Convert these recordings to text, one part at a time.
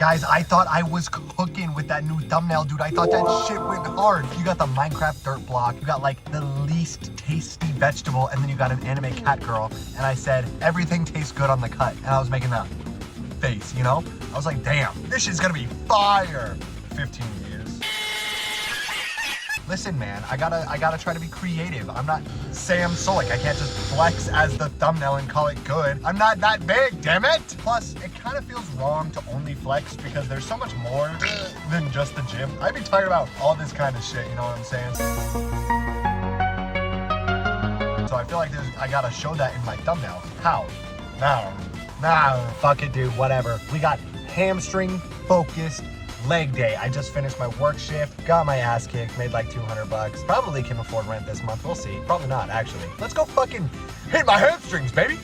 Guys, I thought I was cooking with that new thumbnail, dude. I thought that shit went hard. You got the Minecraft dirt block. You got like the least tasty vegetable, and then you got an anime cat girl. And I said, everything tastes good on the cut. And I was making that face, you know? I was like, damn, this shit's gonna be fire. 15 views. Listen, man, I gotta try to be creative. I'm not Sam Solik. I can't just flex as the thumbnail and call it good. I'm not that big, damn it. Plus, it kind of feels wrong to only flex because there's so much more than just the gym. I'd be tired about all this kind of shit, you know what I'm saying? So I feel like I gotta show that in my thumbnail. How? Nah, fuck it, dude, whatever. We got hamstring focused leg day. I just finished my work shift, got my ass kicked, made like $200. Probably can afford rent this month, we'll see. Probably not, actually. Let's go fucking hit my hamstrings, baby.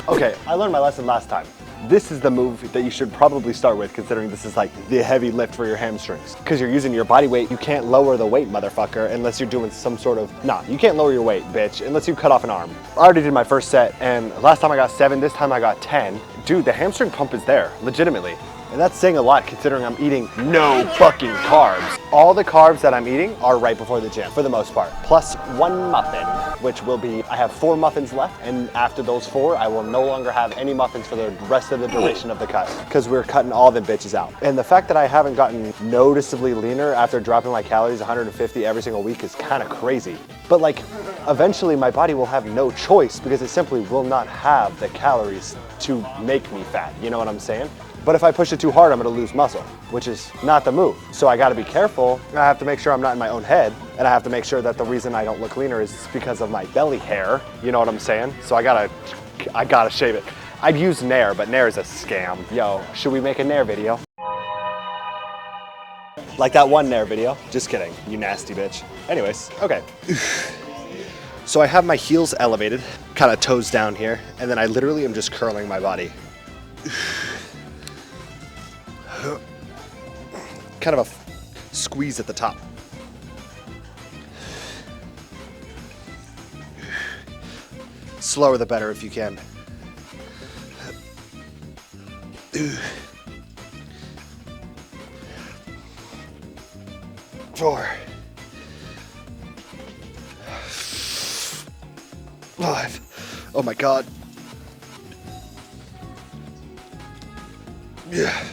Okay, I learned my lesson last time. This is the move that you should probably start with, considering this is like the heavy lift for your hamstrings. Because you're using your body weight, you can't lower the weight, motherfucker, unless you're doing some sort of, you can't lower your weight, bitch, unless you cut off an arm. I already did my first set, and last time I got 7, this time I got 10. Dude, the hamstring pump is there, legitimately. And that's saying a lot considering I'm eating no fucking carbs. All the carbs that I'm eating are right before the gym, for the most part. Plus 1 muffin, which will be, I have 4 muffins left, and after those 4, I will no longer have any muffins for the rest of the duration of the cut, because we're cutting all the bitches out. And the fact that I haven't gotten noticeably leaner after dropping my calories 150 every single week is kind of crazy. But like, eventually my body will have no choice because it simply will not have the calories to make me fat, you know what I'm saying? But if I push it too hard, I'm gonna lose muscle, which is not the move. So I gotta be careful. I have to make sure I'm not in my own head, and I have to make sure that the reason I don't look leaner is because of my belly hair, you know what I'm saying? So I gotta shave it. I'd use Nair, but Nair is a scam. Yo, should we make a Nair video? Like that one Nair video? Just kidding, you nasty bitch. Anyways, okay. So I have my heels elevated, kind of toes down here, and then I literally am just curling my body. Kind of a squeeze at the top. Slower the better if you can. 4, 5. Oh my God. Yeah.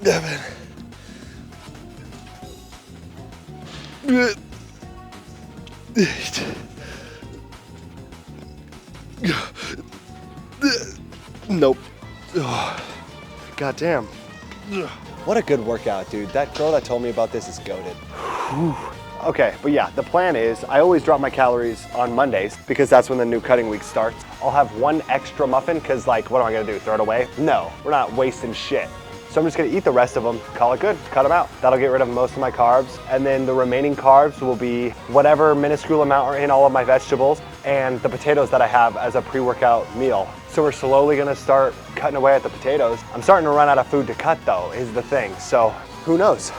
7. 8. Nope. God damn. What a good workout, dude. That girl that told me about this is goated. Okay, but yeah, the plan is I always drop my calories on Mondays because that's when the new cutting week starts. I'll have 1 extra muffin because like, what am I gonna do, throw it away? No, we're not wasting shit. So I'm just gonna eat the rest of them, call it good, cut them out. That'll get rid of most of my carbs. And then the remaining carbs will be whatever minuscule amount are in all of my vegetables and the potatoes that I have as a pre-workout meal. So we're slowly gonna start cutting away at the potatoes. I'm starting to run out of food to cut though, is the thing. So who knows?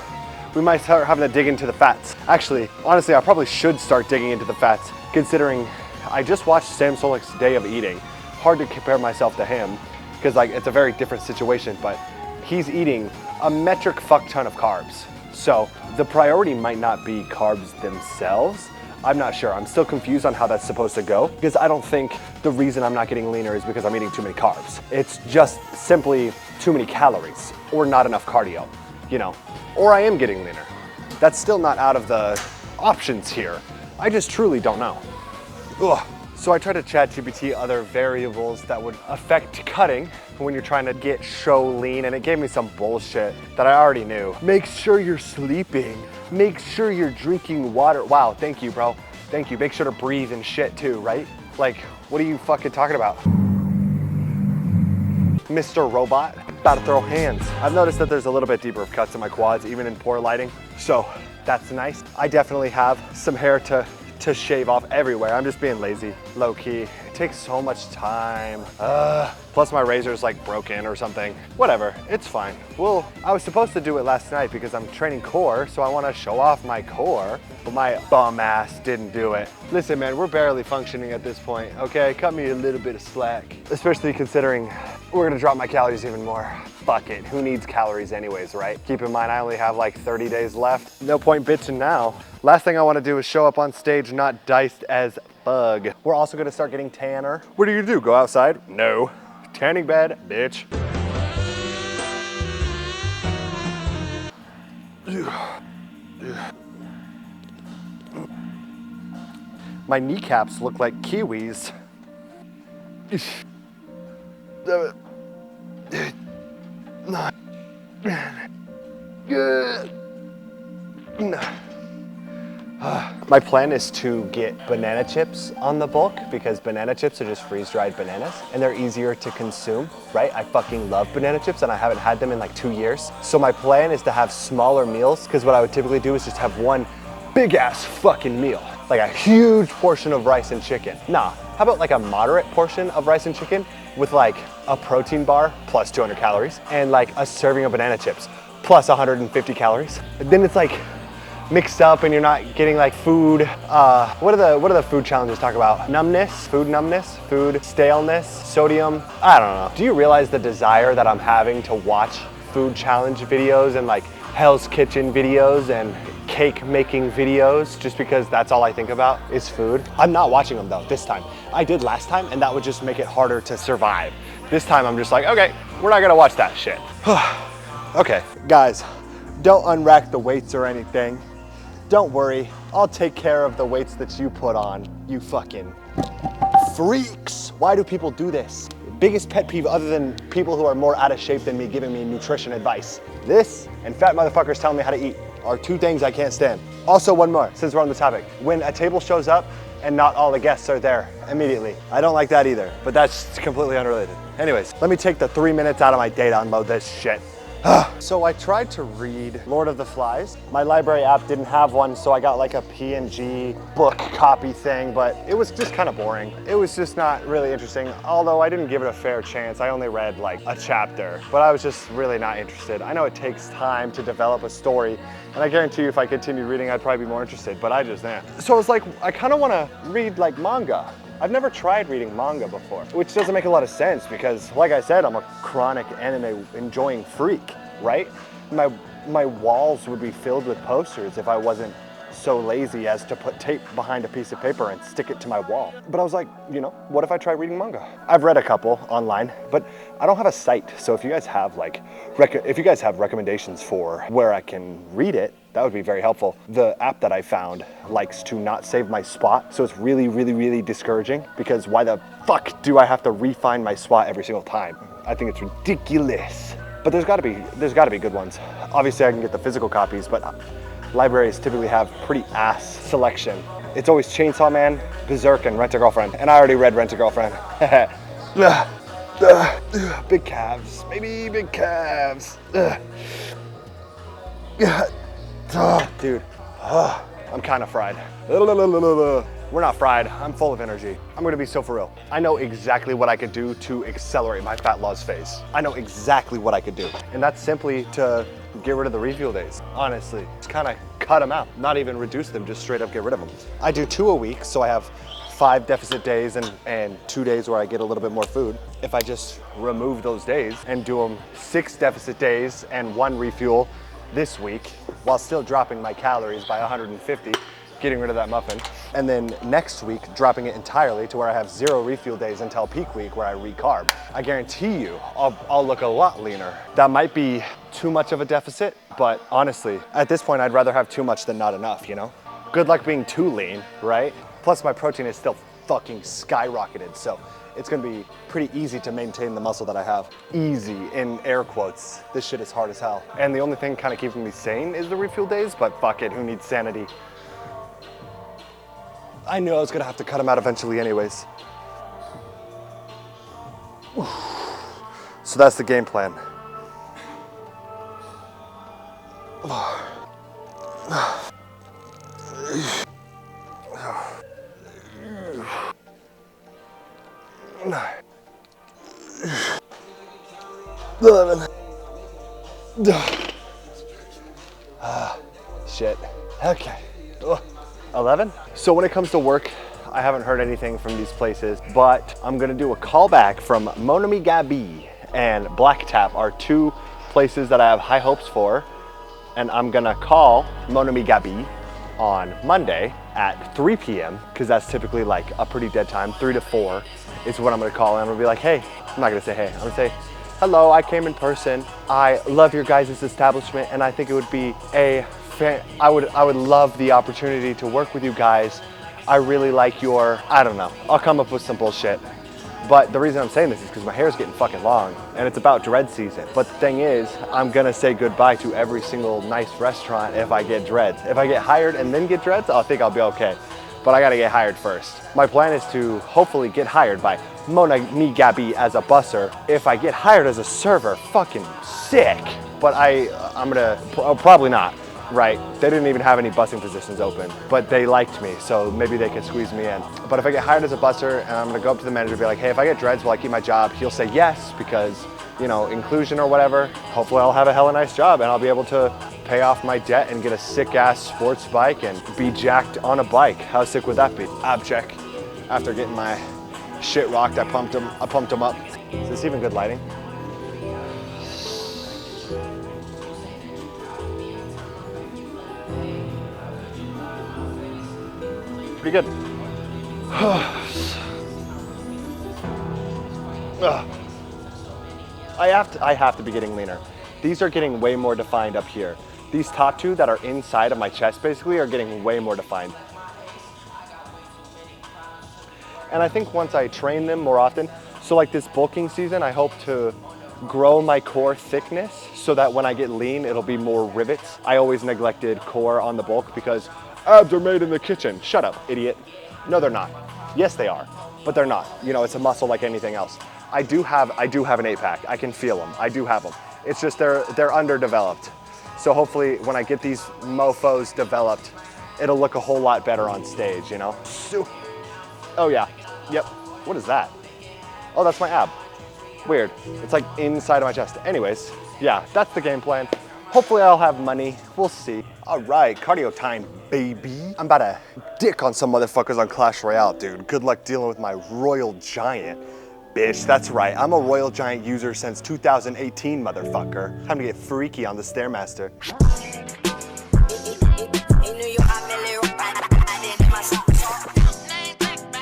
We might start having to dig into the fats. Actually, honestly, I probably should start digging into the fats considering I just watched Sam Solik's Day of Eating. Hard to compare myself to him because like it's a very different situation, but he's eating a metric fuck ton of carbs. So the priority might not be carbs themselves. I'm not sure. I'm still confused on how that's supposed to go because I don't think the reason I'm not getting leaner is because I'm eating too many carbs. It's just simply too many calories or not enough cardio, you know, or I am getting leaner. That's still not out of the options here. I just truly don't know. Ugh. So I tried to ChatGPT other variables that would affect cutting when you're trying to get show lean, and it gave me some bullshit that I already knew. Make sure you're sleeping. Make sure you're drinking water. Wow, thank you, bro. Thank you. Make sure to breathe and shit too, right? Like, what are you fucking talking about? Mr. Robot, about to throw hands. I've noticed that there's a little bit deeper of cuts in my quads, even in poor lighting. So that's nice. I definitely have some hair to shave off everywhere. I'm just being lazy, low key. takes so much time. Plus my razor's like broken or something. Whatever, it's fine. Well, I was supposed to do it last night because I'm training core, so I want to show off my core, but my bum ass didn't do it. Listen, man, we're barely functioning at this point, okay? Cut me a little bit of slack, especially considering we're gonna drop my calories even more. Fuck it, who needs calories anyways, right? Keep in mind, I only have like 30 days left. No point bitching now. Last thing I wanna do is show up on stage not diced as fuck. We're also gonna start getting tanner. What are you gonna do, go outside? No. Tanning bed, bitch. My kneecaps look like kiwis. My plan is to get banana chips on the bulk because banana chips are just freeze-dried bananas and they're easier to consume, right? I fucking love banana chips and I haven't had them in like 2 years. So my plan is to have smaller meals because what I would typically do is just have one big ass fucking meal, like a huge portion of rice and chicken. Nah, how about like a moderate portion of rice and chicken with like a protein bar plus 200 calories and like a serving of banana chips plus 150 calories. And then it's like mixed up and you're not getting like food. What are the food challenges talk about? Numbness, food staleness, sodium. I don't know. Do you realize the desire that I'm having to watch food challenge videos and like Hell's Kitchen videos and cake making videos just because that's all I think about is food? I'm not watching them though this time. I did last time and that would just make it harder to survive. This time I'm just like, okay, we're not gonna watch that shit. Okay, guys, don't unrack the weights or anything. Don't worry, I'll take care of the weights that you put on, you fucking freaks. Why do people do this? Biggest pet peeve other than people who are more out of shape than me giving me nutrition advice. This and fat motherfuckers telling me how to eat are two things I can't stand. Also, one more, since we're on the topic. When a table shows up and not all the guests are there immediately. I don't like that either, but that's completely unrelated. Anyways, let me take the 3 minutes out of my day to unload this shit. So I tried to read Lord of the Flies. My library app didn't have one, so I got like a PNG book copy thing, but it was just kind of boring. It was just not really interesting, although I didn't give it a fair chance. I only read like a chapter, but I was just really not interested. I know it takes time to develop a story, and I guarantee you if I continued reading, I'd probably be more interested, but I just didn't. So I was like, I kind of want to read like manga. I've never tried reading manga before, which doesn't make a lot of sense because, like I said, I'm a chronic anime enjoying freak, right? My walls would be filled with posters if I wasn't so lazy as to put tape behind a piece of paper and stick it to my wall. But I was like, you know, what if I try reading manga? I've read a couple online, but I don't have a site. So if you guys have like, if you guys have recommendations for where I can read it, that would be very helpful. The app that I found likes to not save my spot, so it's really, really, really discouraging because why the fuck do I have to refine my spot every single time? I think it's ridiculous. But there's gotta be good ones. Obviously I can get the physical copies, but libraries typically have pretty ass selection. It's always Chainsaw Man, Berserk, and Rent a Girlfriend, and I already read Rent a Girlfriend. Big calves, maybe big calves. Dude, I'm kind of fried. We're not fried, I'm full of energy. I'm gonna be so for real. I know exactly what I could do to accelerate my fat loss phase. I know exactly what I could do. And that's simply to get rid of the refuel days. Honestly, just kind of cut them out. Not even reduce them, just straight up get rid of them. I do 2 a week, so I have 5 deficit days and 2 days where I get a little bit more food. If I just remove those days and do them 6 deficit days and 1 refuel this week, while still dropping my calories by 150, getting rid of that muffin. And then next week, dropping it entirely to where I have 0 refuel days until peak week where I recarb. I guarantee you, I'll look a lot leaner. That might be too much of a deficit, but honestly, at this point, I'd rather have too much than not enough, you know? Good luck being too lean, right? Plus my protein is still fucking skyrocketed, so it's gonna be pretty easy to maintain the muscle that I have. Easy, in air quotes. This shit is hard as hell. And the only thing kind of keeping me sane is the refuel days, but fuck it, who needs sanity? I knew I was gonna have to cut them out eventually anyways. So that's the game plan. 9, 11. Shit. Okay. 11. So when it comes to work, I haven't heard anything from these places, but I'm gonna do a callback from Mon Ami Gabi and Black Tap are two places that I have high hopes for. And I'm gonna call Mon Ami Gabi on Monday at 3 p.m. because that's typically like a pretty dead time. 3 to 4 is what I'm gonna call, and I'm gonna be like, hey, I'm not gonna say hey, I'm gonna say, hello, I came in person. I love your guys' establishment, and I think it would be I would love the opportunity to work with you guys. I really like your, I don't know, I'll come up with some bullshit. But the reason I'm saying this is because my hair's getting fucking long and it's about dread season. But the thing is, I'm gonna say goodbye to every single nice restaurant if I get dreads. If I get hired and then get dreads, I think I'll be okay. But I gotta get hired first. My plan is to hopefully get hired by Mon Ami Gabi as a busser. If I get hired as a server, fucking sick. But I'm gonna, probably not. Right, they didn't even have any bussing positions open, but they liked me, so maybe they could squeeze me in. But if I get hired as a busser, and I'm gonna go up to the manager and be like, hey, if I get dreads, will I keep my job? He'll say yes, because, you know, inclusion or whatever. Hopefully I'll have a hella nice job and I'll be able to pay off my debt and get a sick ass sports bike and be jacked on a bike. How sick would that be? Abject. After getting my shit rocked, I pumped him up. Is this even good lighting? Pretty good. I have to be getting leaner. These are getting way more defined up here. These top two that are inside of my chest basically are getting way more defined. And I think once I train them more often, so like this bulking season, I hope to grow my core thickness so that when I get lean, it'll be more rivets. I always neglected core on the bulk because abs are made in the kitchen. Shut up, idiot. No, they're not. Yes, they are, but they're not. You know, it's a muscle like anything else. I do have an 8-pack. I can feel them. I do have them. It's just they're underdeveloped. So hopefully when I get these mofos developed, it'll look a whole lot better on stage, you know? Oh yeah, yep. What is that? Oh, that's my ab. Weird. It's like inside of my chest. Anyways, yeah, that's the game plan. Hopefully I'll have money, we'll see. All right, cardio time, baby. I'm about to dick on some motherfuckers on Clash Royale, dude. Good luck dealing with my Royal Giant. Bitch, that's right, I'm a Royal Giant user since 2018, motherfucker. Time to get freaky on the Stairmaster.